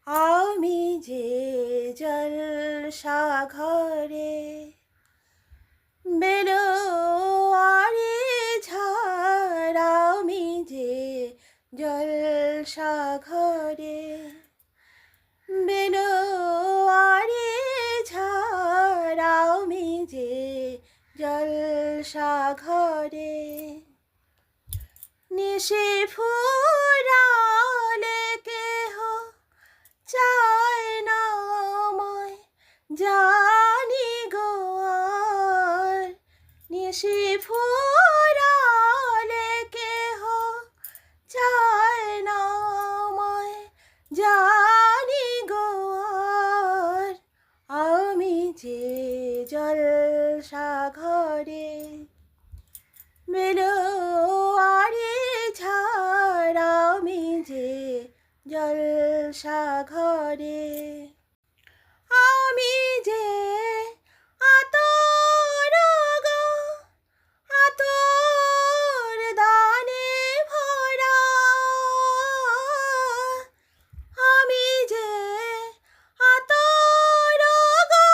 আমি যে জলসাঘরে বেলোয়ারি ঝড়, আমি যে জলসাঘরে বেলোয়ারি ঝড়, আমি যে জলসাঘরে নিশি ফুরালে কেহ চায় না আমায়, জানি গো আর নিশি ফুরালে কেহ চায় না আমায়, জানি গো আর আমি যে জলসাঘরে বেলোয়ারি ঝড়, আমি যে জলসাঘরে আমি যে আতর গো, আতর দানে ভরা, আমি যে আতর গো,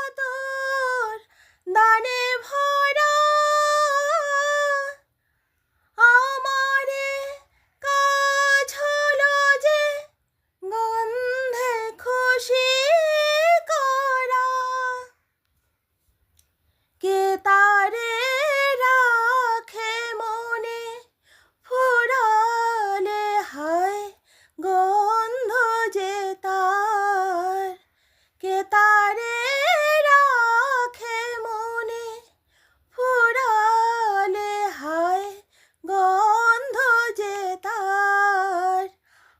আতর দানে ভরা, আমারে কাজ হলো যে গন্ধে খুশি করা, কে তারে রাখে মনে ফুরালে হায় গন্ধ যে তার, কে তারে রাখে মনে ফুরালে হায় গন্ধ যে তার,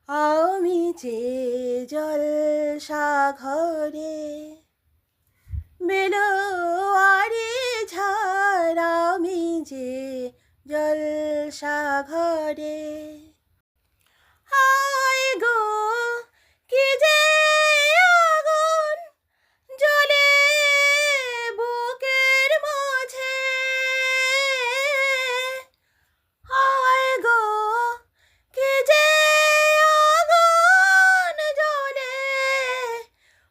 আমি যে জলসাঘরে বেলোয়ারি ঝড়, আমি যে জলসাঘরে হায় গো কি যে আগুন জ্বলে বুকের মাঝে, হায় গো কি যে আগুন জ্বলে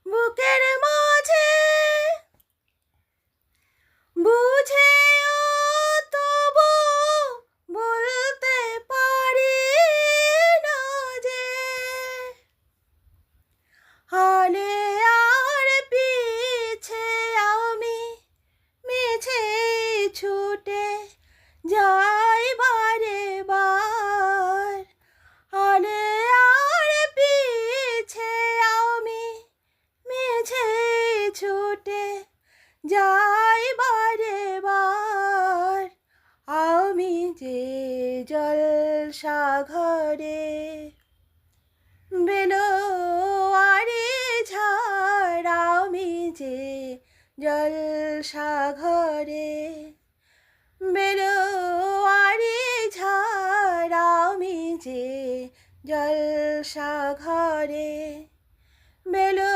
বুকের মাঝে, বুঝেও তবু বলতে পারি না যে, হালে আর পিছে আমি মিছে ছুটে যাই বারে বার, হালে আর পিছে আমি মিছে ছুটে যাই বারে বার, আমি যে জলসাঘরে বেলোয়ারি ঝড়, আমি যে জলসাঘরে বেলোয়ারি ঝড়, আমি যে জলসাঘরে বেলো